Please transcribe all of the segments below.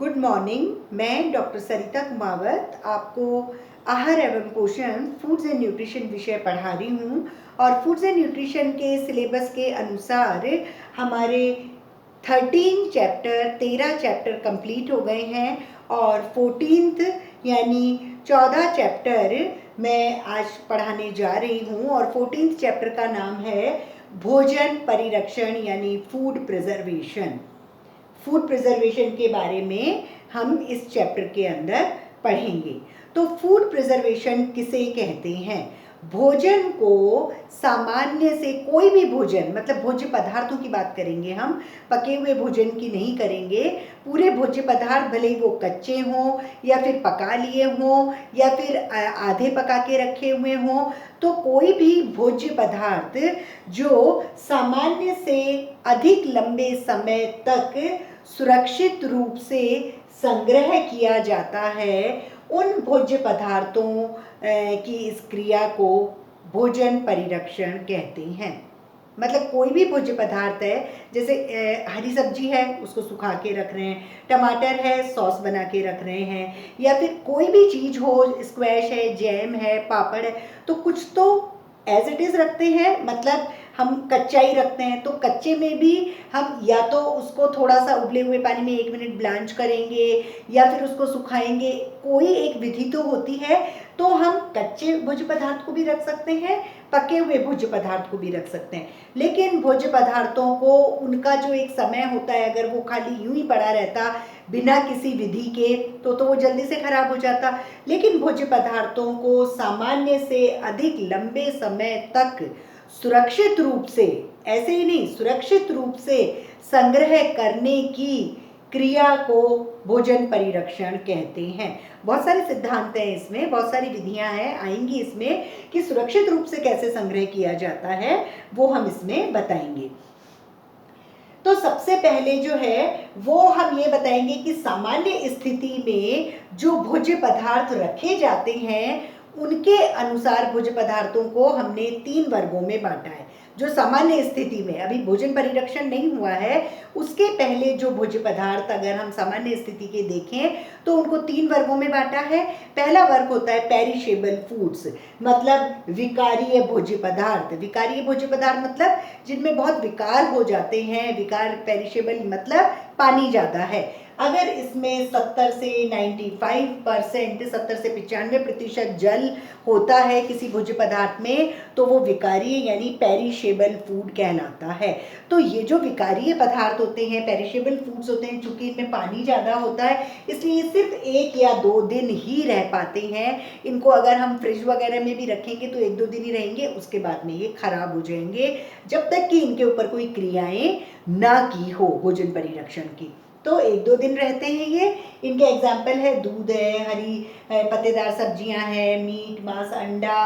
Good morning. मैं doctor सरिता कुमावत आपको आहार एवं पोषण फूड्स एंड न्यूट्रिशन विषय पढ़ा रही हूँ। और फूड्स एंड न्यूट्रिशन के सिलेबस के अनुसार हमारे 13 चैप्टर कंप्लीट हो गए हैं और 14th यानी 14 चैप्टर मैं आज पढ़ाने जा रही हूँ। और 14th चैप्टर का नाम है भोजन परिरक्षण यानी फूड प्रिजर्वेशन। फूड प्रिजर्वेशन के बारे में हम इस चैप्टर के अंदर पढ़ेंगे। तो फूड प्रिजर्वेशन किसे कहते हैं? भोजन को सामान्य से, कोई भी भोजन मतलब भोज्य पदार्थों की बात करेंगे हम, पके हुए भोजन की नहीं करेंगे। पूरे भोज्य पदार्थ भले ही वो कच्चे हों या फिर पका लिए हों या फिर आधे पका के रखे हुए हों, तो कोई भी भोज्य पदार्थ जो सामान्य से अधिक लंबे समय तक सुरक्षित रूप से संग्रह किया जाता है, उन भोज्य पदार्थों की इस क्रिया को भोजन परिरक्षण कहते हैं। मतलब कोई भी भोज्य पदार्थ है, जैसे हरी सब्जी है उसको सुखा के रख रहे हैं, टमाटर है सॉस बना के रख रहे हैं, या फिर कोई भी चीज़ हो, स्क्वैश है, जैम है, पापड़ है, तो कुछ तो एज इट इज़ रखते हैं, मतलब हम कच्चा ही रखते हैं। तो कच्चे में भी हम या तो उसको थोड़ा सा उबले हुए पानी में 1 मिनट ब्लांच करेंगे या फिर उसको सुखाएंगे, कोई एक विधि तो होती है। तो हम कच्चे भोज्य पदार्थ को भी रख सकते हैं, पके हुए भोज्य पदार्थ को भी रख सकते हैं। लेकिन भोज्य पदार्थों को उनका जो एक समय होता है, अगर वो खाली यूं ही पड़ा रहता बिना किसी विधि के तो वो जल्दी से खराब हो जाता। लेकिन भोज्य पदार्थों को सामान्य से अधिक लंबे समय तक सुरक्षित रूप से, ऐसे ही नहीं, सुरक्षित रूप से संग्रह करने की क्रिया को भोजन परिरक्षण कहते हैं। बहुत सारे सिद्धांत हैं इसमें, बहुत सारी विधियां हैं आएंगी इसमें कि सुरक्षित रूप से कैसे संग्रह किया जाता है, वो हम इसमें बताएंगे। तो सबसे पहले जो है वो हम ये बताएंगे कि सामान्य स्थिति में जो भोज्य पदार्थ रखे जाते हैं उनके अनुसार भोज्य पदार्थों को हमने 3 वर्गों में बांटा है। जो सामान्य स्थिति में, अभी भोजन परिरक्षण नहीं हुआ है, उसके पहले जो भोज्य पदार्थ अगर हम सामान्य स्थिति के देखें तो उनको 3 वर्गों में बांटा है। पहला वर्ग होता है पेरिशेबल फूड्स, मतलब विकारीय भोज्य पदार्थ। विकारीय भोज्य पदार्थ मतलब जिनमें बहुत विकार हो जाते हैं। विकार, पेरिशेबल मतलब पानी ज़्यादा है। अगर इसमें 70 से 95%, 70 से 95% जल होता है किसी भोज्य पदार्थ में, तो वो विकारीय यानी पेरिशेबल फूड कहलाता है। तो ये जो विकारीय पदार्थ होते हैं, पेरिशेबल फूड्स होते हैं, चूंकि इनमें पानी ज़्यादा होता है इसलिए सिर्फ 1 या 2 दिन ही रह पाते हैं। इनको अगर हम फ्रिज वगैरह में भी रखेंगे तो 1-2 दिन ही रहेंगे, उसके बाद में ये खराब हो जाएंगे, जब तक कि इनके ऊपर कोई क्रियाएं ना की हो भोजन परिरक्षण की। तो 1-2 दिन रहते हैं ये। इनके एग्जाम्पल है दूध है, हरी पत्तेदार सब्जियां हैं, मीट, मांस, अंडा,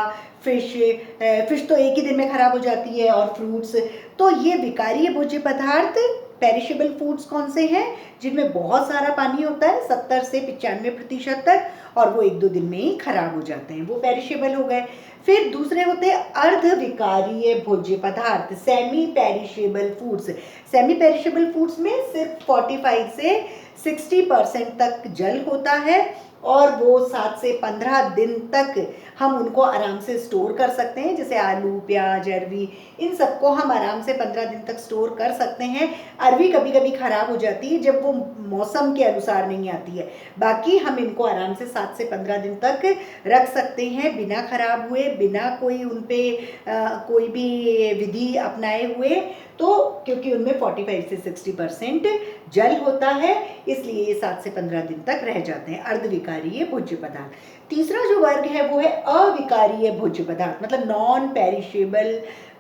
फिश तो 1 ही दिन में खराब हो जाती है, और फ्रूट्स। तो ये विकारीय भोज्य पदार्थ पेरिशेबल फूड्स कौन से हैं? जिनमें बहुत सारा पानी होता है, 70 से 95% तक, और वो 1-2 दिन में ही खराब हो जाते हैं, वो पेरिशेबल हो गए। फिर दूसरे होते हैं अर्ध विकारीय भोज्य पदार्थ, semi perishable foods. Semi perishable foods में सिर्फ 45 से 60% तक जल होता है, और वो 7 से 15 दिन तक हम उनको आराम से स्टोर कर सकते हैं। जैसे आलू, प्याज, अरवी, इन सबको हम आराम से 15 दिन तक स्टोर कर सकते हैं। अरवी कभी कभी ख़राब हो जाती है जब वो मौसम के अनुसार नहीं आती है, बाकी हम इनको आराम से 7 से 15 दिन तक रख सकते हैं बिना खराब हुए, बिना कोई उन पर कोई भी विधि अपनाए हुए। तो क्योंकि उनमें 45 से 60% जल होता है, इसलिए ये 7 से 15 दिन तक रह जाते हैं, अर्धविकारीय भोज्य पदार्थ। तीसरा जो वर्ग है वो है अविकारीय भोज्य पदार्थ, मतलब नॉन पेरिशेबल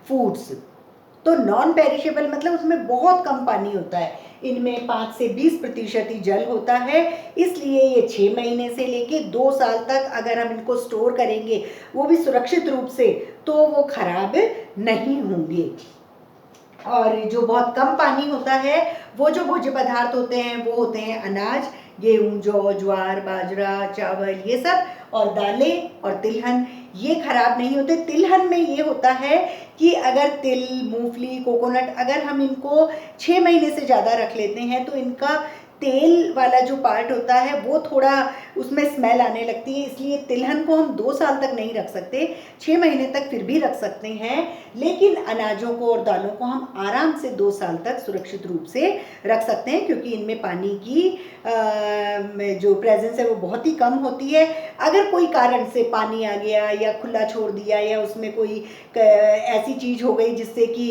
फूड्स। तो नॉन पेरिशेबल मतलब उसमें बहुत कम पानी होता है, इनमें 5 से 20% ही जल होता है, इसलिए ये 6 महीने से लेके 2 साल तक अगर हम इनको स्टोर करेंगे, वो भी सुरक्षित रूप से, तो वो खराब नहीं होंगे। और जो बहुत कम पानी होता है, वो जो भोज्य पदार्थ होते हैं वो होते हैं अनाज, गेहूं, जौ, ज्वार, बाजरा, चावल, ये सब, और दालें और तिलहन, ये खराब नहीं होते। तिलहन में ये होता है कि अगर तिल, मूंगफली, कोकोनट, अगर हम इनको 6 महीने से ज़्यादा रख लेते हैं तो इनका तेल वाला जो पार्ट होता है वो थोड़ा उसमें स्मेल आने लगती है, इसलिए तिलहन को हम 2 साल तक नहीं रख सकते, 6 महीने तक फिर भी रख सकते हैं, लेकिन अनाजों को और दालों को हम आराम से 2 साल तक सुरक्षित रूप से रख सकते हैं, क्योंकि इनमें पानी की जो प्रेजेंस है वो बहुत ही कम होती है। अगर कोई कारण से पानी आ गया या खुला छोड़ दिया या उसमें कोई ऐसी चीज़ हो गई जिससे कि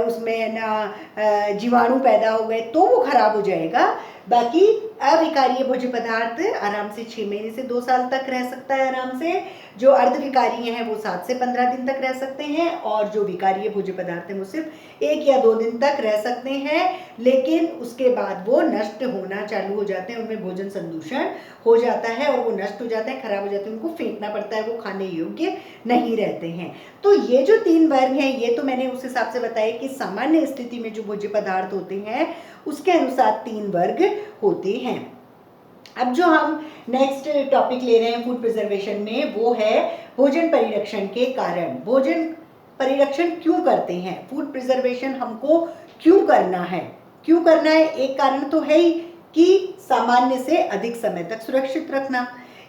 उसमें ना जीवाणु पैदा हो गए तो वो खराब हो जाएगा। बाकी अविकारीय भोज्य पदार्थ आराम से 6 महीने से 2 साल तक रह सकता है आराम से। जो अर्धविकारीय हैं वो 7 से 15 दिन तक रह सकते हैं, और जो विकारीय भोज्य पदार्थ हैं वो सिर्फ 1 या 2 दिन तक रह सकते हैं, लेकिन उसके बाद वो नष्ट होना चालू हो जाते हैं, उनमें भोजन संदूषण हो जाता है और वो नष्ट हो जाते हैं, खराब हो जाते हैं, उनको फेंकना पड़ता है, वो खाने योग्य नहीं रहते हैं। तो ये जो 3 वर्ग हैं ये तो मैंने उस हिसाब से बताया कि सामान्य स्थिति में जो भोज्य पदार्थ होते हैं उसके अनुसार 3 वर्ग होते हैं। अब जो हम नेक्स्ट टॉपिक ले रहे हैं फूड प्रिजर्वेशन में वो है भोजन परिरक्षण के कारण। भोजन परिरक्षण क्यों करते हैं, फूड प्रिजर्वेशन हमको क्यों करना है? क्यों करना है? एक कारण तो है ही कि सामान्य से अधिक समय तक सुरक्षित रखना,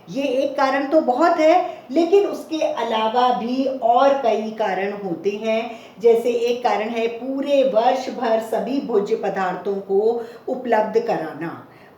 ये एक कारण तो बहुत है, लेकिन उसके अलावा भी और कई कारण होते हैं। जैसे एक कारण है पूरे वर्ष भर सभी भोज्य पदार्थों को उपलब्ध कराना।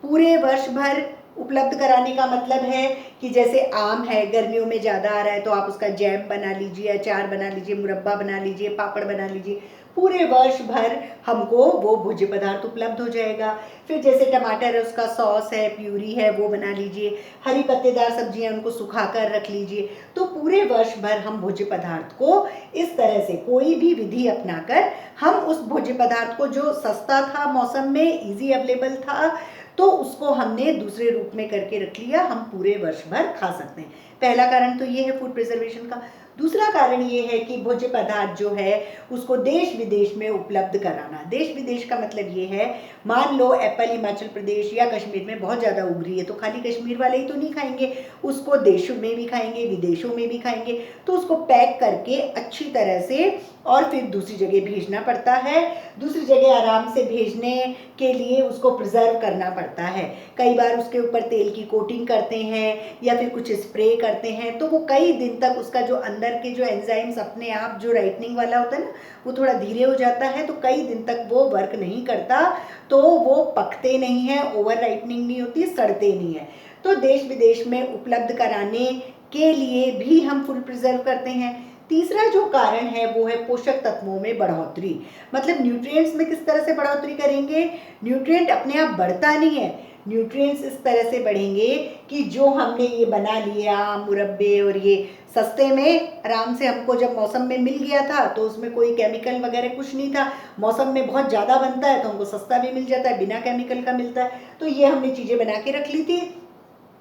पूरे वर्ष भर उपलब्ध कराने का मतलब है कि जैसे आम है, गर्मियों में ज़्यादा आ रहा है तो आप उसका जैम बना लीजिए, अचार बना लीजिए, मुरब्बा बना लीजिए, पापड़ बना लीजिए, पूरे वर्ष भर हमको वो भोज्य पदार्थ उपलब्ध हो जाएगा। फिर जैसे टमाटर है उसका सॉस है, प्यूरी है, वो बना लीजिए, हरी पत्तेदार सब्जियां उनको सुखा कर रख लीजिए। तो पूरे वर्ष भर हम भोज्य पदार्थ को इस तरह से कोई भी विधि अपनाकर हम उस भोज्य पदार्थ को जो सस्ता था, मौसम में इजी अवेलेबल था, तो उसको हमने दूसरे रूप में करके रख लिया, हम पूरे वर्ष भर खा सकते हैं। पहला कारण तो ये है फूड प्रिजर्वेशन का। दूसरा कारण ये है कि भोज्य पदार्थ जो है उसको देश विदेश में उपलब्ध कराना। देश विदेश का मतलब ये है, मान लो एप्पल हिमाचल प्रदेश या कश्मीर में बहुत ज़्यादा उग रही है, तो खाली कश्मीर वाले ही तो नहीं खाएंगे, उसको देशों में भी खाएंगे, विदेशों में भी खाएंगे, तो उसको पैक करके अच्छी तरह से और फिर दूसरी जगह भेजना पड़ता है। दूसरी जगह आराम से भेजने के लिए उसको प्रिजर्व करना पड़ता है। कई बार उसके ऊपर तेल की कोटिंग करते हैं या फिर कुछ स्प्रे करते हैं, तो वो कई दिन तक उसका जो अंदर के जो एंजाइम्स अपने आप जो राइटनिंग वाला होता है ना, वो थोड़ा धीरे हो जाता है, तो कई दिन तक वो वर्क नहीं करता, तो वो पकते नहीं हैं, ओवर राइटनिंग नहीं होती, सड़ते नहीं है। तो देश विदेश में उपलब्ध कराने के लिए भी हम फूड प्रिजर्व करते हैं। तीसरा जो कारण है वो है पोषक तत्वों में बढ़ोतरी। मतलब न्यूट्रिएंट्स में किस तरह से बढ़ोतरी करेंगे? न्यूट्रिएंट अपने आप बढ़ता नहीं है, न्यूट्रिएंट्स इस तरह से बढ़ेंगे कि जो हमने ये बना लिया मुरब्बे और ये सस्ते में आराम से हमको जब मौसम में मिल गया था तो उसमें कोई केमिकल वगैरह कुछ नहीं था, मौसम में बहुत ज़्यादा बनता है तो हमको सस्ता भी मिल जाता है, बिना केमिकल का मिलता है, तो ये हमने चीज़ें बना के रख ली थी।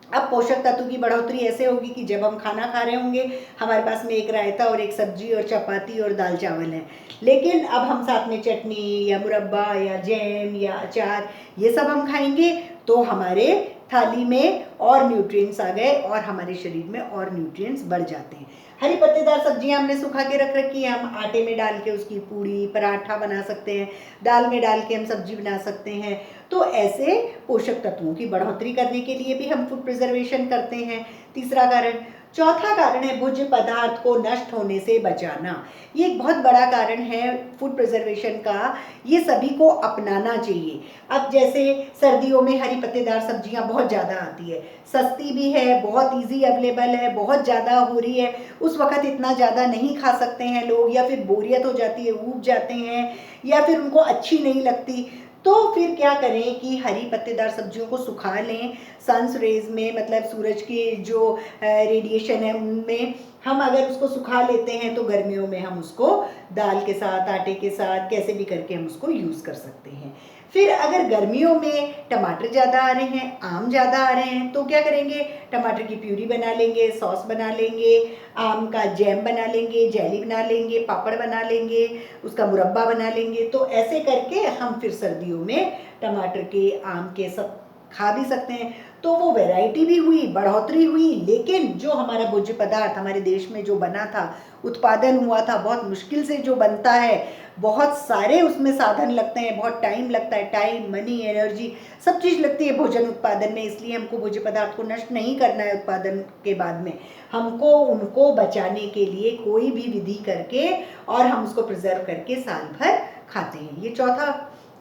अब पोषक तत्व की बढ़ोतरी ऐसे होगी कि जब हम खाना खा रहे होंगे हमारे पास में एक रायता और एक सब्जी और चपाती और दाल चावल है, लेकिन अब हम साथ में चटनी या मुरब्बा या जैम या अचार ये सब हम खाएंगे, तो हमारे थाली में और न्यूट्रिएंट्स आ गए और हमारे शरीर में और न्यूट्रिएंट्स बढ़ जाते हैं। हरी पत्तेदार सब्जियां हमने सुखा के रख रखी है, हम आटे में डाल के उसकी पूड़ी पराठा बना सकते हैं, दाल में डाल के हम सब्जी बना सकते हैं। तो ऐसे पोषक तत्वों की बढ़ोतरी करने के लिए भी हम फूड प्रिजर्वेशन करते हैं। तीसरा कारण। चौथा कारण है भोज्य पदार्थ को नष्ट होने से बचाना। ये एक बहुत बड़ा कारण है फूड प्रिजर्वेशन का, ये सभी को अपनाना चाहिए। अब जैसे सर्दियों में हरी पत्तेदार सब्जियां बहुत ज़्यादा आती है, सस्ती भी है, बहुत इजी अवेलेबल है, बहुत ज़्यादा हो रही है, उस वक्त इतना ज़्यादा नहीं खा सकते हैं लोग, या फिर बोरियत हो जाती है, ऊब जाते हैं, या फिर उनको अच्छी नहीं लगती, तो फिर क्या करें कि हरी पत्तेदार सब्जियों को सुखा लें सन्स रेज में, मतलब सूरज की जो रेडिएशन है उनमें हम अगर उसको सुखा लेते हैं तो गर्मियों में हम उसको दाल के साथ, आटे के साथ, कैसे भी करके हम उसको यूज़ कर सकते हैं। फिर अगर गर्मियों में टमाटर ज़्यादा आ रहे हैं, आम ज़्यादा आ रहे हैं, तो क्या करेंगे? टमाटर की प्यूरी बना लेंगे, सॉस बना लेंगे, आम का जैम बना लेंगे, जेली बना लेंगे, पापड़ बना लेंगे, उसका मुरब्बा बना लेंगे। तो ऐसे करके हम फिर सर्दियों में टमाटर के, आम के सब खा भी सकते हैं। तो वो वैरायटी भी हुई, बढ़ोतरी हुई, लेकिन जो हमारा भोज्य पदार्थ हमारे देश में जो बना था, उत्पादन हुआ था, बहुत मुश्किल से जो बनता है, बहुत सारे उसमें साधन लगते हैं, बहुत टाइम लगता है, टाइम, मनी, एनर्जी, सब चीज़ लगती है भोजन उत्पादन में। इसलिए हमको भोज्य पदार्थ को नष्ट नहीं करना है उत्पादन के बाद में, हमको उनको बचाने के लिए कोई भी विधि करके और हम उसको प्रिजर्व करके साल भर खाते हैं। ये चौथा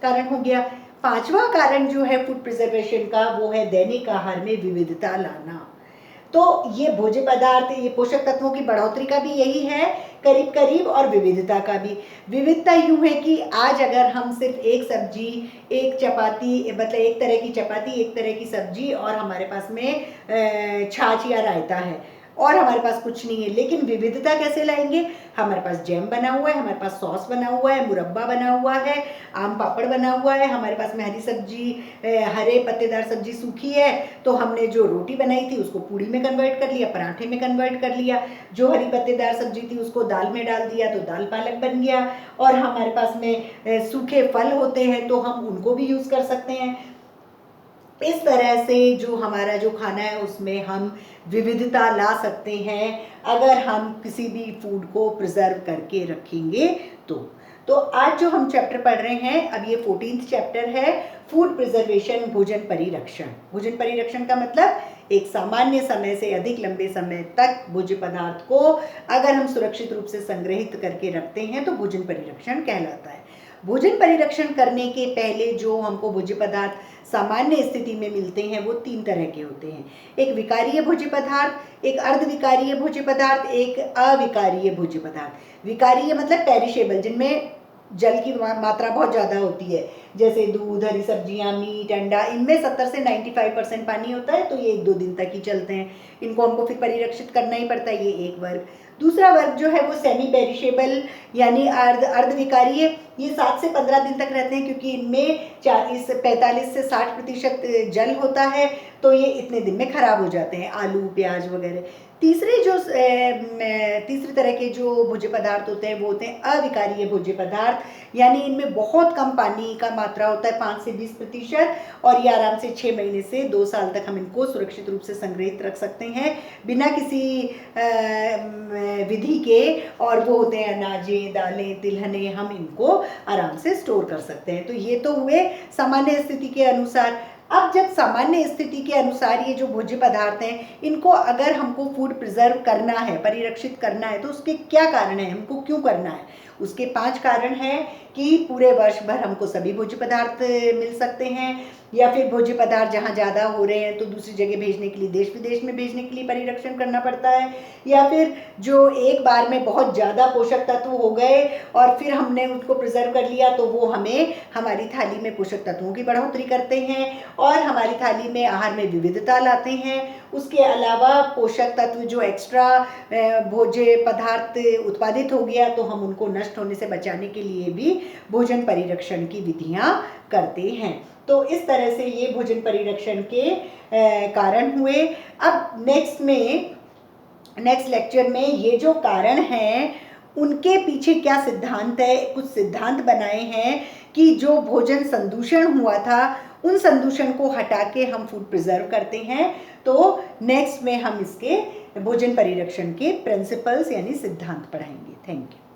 कारण हो गया। पांचवा कारण जो है फूड प्रिजर्वेशन का, वो है दैनिक आहार में विविधता लाना। तो ये भोज्य पदार्थ, ये पोषक तत्वों की बढ़ोतरी का भी यही है करीब करीब, और विविधता का भी। विविधता यूं है कि आज अगर हम सिर्फ एक सब्जी, एक चपाती, मतलब एक तरह की चपाती, एक तरह की सब्जी और हमारे पास में छाछ या रायता है और हमारे पास कुछ नहीं है, लेकिन विविधता कैसे लाएंगे? हमारे पास जैम बना हुआ है, हमारे पास सॉस बना हुआ है, मुरब्बा बना हुआ है, आम पापड़ बना हुआ है, हमारे पास में हरी सब्जी, हरे पत्तेदार सब्जी सूखी है, तो हमने जो रोटी बनाई थी उसको पूड़ी में कन्वर्ट कर लिया, पराठे में कन्वर्ट कर लिया, जो हरी पत्तेदार सब्जी थी उसको दाल में डाल दिया तो दाल पालक बन गया, और हमारे पास में सूखे फल होते हैं तो हम उनको भी यूज़ कर सकते हैं। इस तरह से जो हमारा जो खाना है उसमें हम विविधता ला सकते हैं अगर हम किसी भी फूड को प्रिजर्व करके रखेंगे तो आज जो हम चैप्टर पढ़ रहे हैं, अब ये 14th चैप्टर है, फूड प्रिजर्वेशन, भोजन परिरक्षण। भोजन परिरक्षण का मतलब एक सामान्य समय से अधिक लंबे समय तक भोज्य पदार्थ को अगर हम सुरक्षित रूप से संग्रहित करके रखते हैं तो भोजन परिरक्षण कहलाता है। भोजन परिरक्षण करने के पहले जो हमको भोज्य पदार्थ सामान्य स्थिति में मिलते हैं वो 3 तरह के होते हैं। एक विकारीय भोज्य पदार्थ, एक अर्धविकारीय भोज्य पदार्थ, एक अविकारीय भोज्य पदार्थ। विकारीय मतलब पेरिशेबल, जिनमें जल की मात्रा बहुत ज़्यादा होती है, जैसे दूध, हरी सब्जियां, मीट, अंडा, इनमें 70 से 95% पानी होता है, तो ये 1-2 दिन तक ही चलते हैं, इनको हमको फिर परिरक्षित करना ही पड़ता है। ये एक वर्ग। दूसरा वर्ग जो है वो सेमी पेरिशेबल यानी अर्धविकारीय, ये 7 से 15 दिन तक रहते हैं, क्योंकि इनमें 45 से 60% जल होता है, तो ये इतने दिन में खराब हो जाते हैं, आलू, प्याज वगैरह। तीसरी तरह के जो भोज्य पदार्थ होते हैं वो होते हैं अविकारीय भोज्य पदार्थ, यानी इनमें बहुत कम पानी का मात्रा होता है, 5 से 20%, और ये आराम से 6 महीने से 2 साल तक हम इनको सुरक्षित रूप से संग्रहित रख सकते हैं बिना किसी विधि के, और वो होते हैं अनाजें, दालें, तिलहने, हम इनको आराम से स्टोर कर सकते हैं। तो ये तो हुए सामान्य स्थिति के अनुसार। अब जब सामान्य स्थिति के अनुसार ये जो भोज्य पदार्थ हैं, इनको अगर हमको फूड प्रिजर्व करना है, परिरक्षित करना है, तो उसके क्या कारण है, हमको क्यों करना है? उसके 5 कारण हैं कि पूरे वर्ष भर हमको सभी भोज्य पदार्थ मिल सकते हैं, या फिर भोज्य पदार्थ जहाँ ज़्यादा हो रहे हैं तो दूसरी जगह भेजने के लिए, देश विदेश में भेजने के लिए परिरक्षण करना पड़ता है, या फिर जो एक बार में बहुत ज़्यादा पोषक तत्व हो गए और फिर हमने उसको प्रिजर्व कर लिया, तो वो हमें हमारी थाली में पोषक तत्वों की बढ़ोतरी करते हैं और हमारी थाली में आहार में विविधता लाते हैं। उसके अलावा पोषक तत्व जो एक्स्ट्रा भोज्य पदार्थ उत्पादित हो गया तो हम उनको नष्ट होने से बचाने के लिए भी भोजन परिरक्षण की विधियां करते हैं। तो इस तरह से ये भोजन परिरक्षण के कारण हुए। अब नेक्स्ट लेक्चर में ये जो कारण हैं उनके पीछे क्या सिद्धांत है, कुछ सिद्धांत बनाए हैं कि जो भोजन संदूषण हुआ था उन संदूषण को हटा के हम फूड प्रिजर्व करते हैं। तो नेक्स्ट में हम इसके भोजन परिरक्षण के प्रिंसिपल्स यानी सिद्धांत पढ़ाएंगे। Thank you.